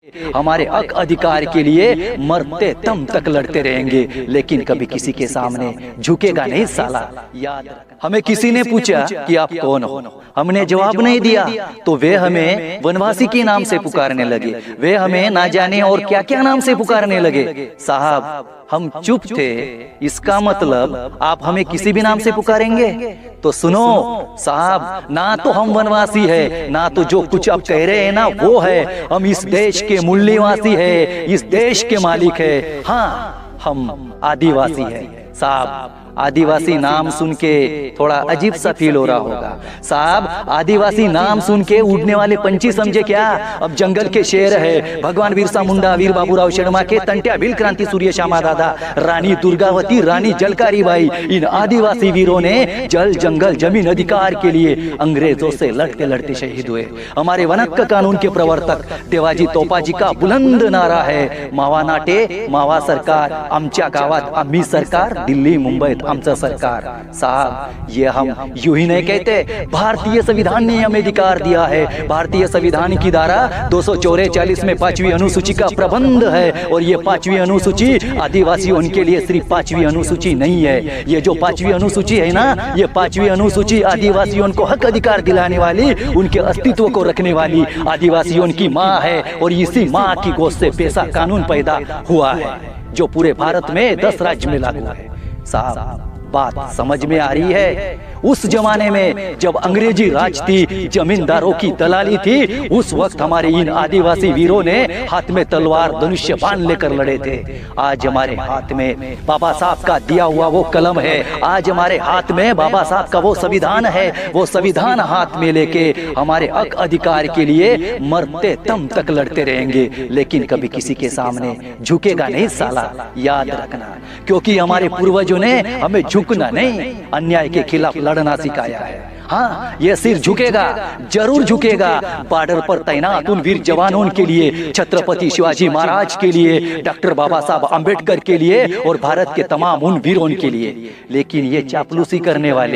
हमारे हक अधिकार के लिए मरते दम तक लड़ते रहेंगे, लेकिन कभी किसी के सामने झुकेगा नहीं साला। याद हमें किसी ने पूछा कि आप कौन हो, हमने जवाब नहीं दिया तो वे हमें वनवासी के नाम से पुकारने लगे, वे हमें ना जाने और क्या क्या नाम से पुकारने लगे। साहब हम चुप थे, इसका मतलब आप हमें किसी भी नाम से पुकारेंगे? तो सुनो साहब, ना तो हम वनवासी है, ना तो जो कुछ आप कह रहे हैं ना वो है। हम इस देश के मूल निवासी है, इस देश के मालिक है। हाँ, हम आदिवासी है साहब। आदिवासी नाम सुन के थोड़ा अजीब सा फील हो रहा होगा साहब। आदिवासी नाम सुन के उड़ने वाले पंछी समझे क्या? अब जंगल के शेर है, भगवान बिरसा मुंडा, वीर बाबूराव शर्मा के तंट्या, भील क्रांति सूर्य श्यामा दादा, रानी दुर्गावती, रानी जलकारी बाई, इन आदिवासी वीरों ने जल जंगल जमीन अधिकार के लिए अंग्रेजों से लड़ते लड़ते शहीद हुए। हमारे वनहक्क कानून के प्रवर्तक देवाजी तोपाजी का बुलंद नारा है, मावा नाटे मावा सरकार, आमच्या गावात आम्ही सरकार, दिल्ली मुंबईत आमचं सरकार। साहब ये हम यूं ही नहीं कहते, भारतीय संविधान ने हमें अधिकार दिया है। भारतीय संविधान की धारा 244 में 5वीं अनुसूची का प्रबंध है, और ये 5वीं अनुसूची आदिवासियों के लिए सिर्फ 5वीं अनुसूची नहीं है। ये जो 5वीं अनुसूची है ना, ये 5वीं अनुसूची आदिवासियों को हक अधिकार दिलाने वाली, उनके अस्तित्व को रखने वाली आदिवासियों की माँ है, और इसी माँ की गोद से पैसा कानून पैदा हुआ है जो पूरे भारत में 10 राज्य में लागू है। साहब बात समझ में आ रही है? उस जमाने में जब अंग्रेजी राज थी, जमींदारों की दलाली थी, उस वक्त हमारे इन आदिवासी वीरों ने हाथ में तलवार धनुष्य बाण लेकर लड़े थे। आज हमारे हाथ में बाबा साहब का दिया हुआ वो कलम है, आज हमारे हाथ में बाबा साहब का वो संविधान है। वो संविधान हाथ में लेके हमारे हक अधिकार के लिए मरते दम तक लड़ते रहेंगे, लेकिन कभी किसी के सामने झुकेगा नहीं साला। याद रखना, क्योंकि हमारे पूर्वजों ने हमें झुकना नहीं, अन्याय के खिलाफ लड़ना सिखाया है। हाँ, ये सिर झुकेगा, जरूर झुकेगा। बॉर्डर पर तैनात उन वीर जवानों के लिए, छत्रपति शिवाजी महाराज के लिए, डॉक्टर बाबा साहब अंबेडकर के लिए, और भारत के तमाम उन वीरों के लिए। लेकिन ये चापलूसी करने वाले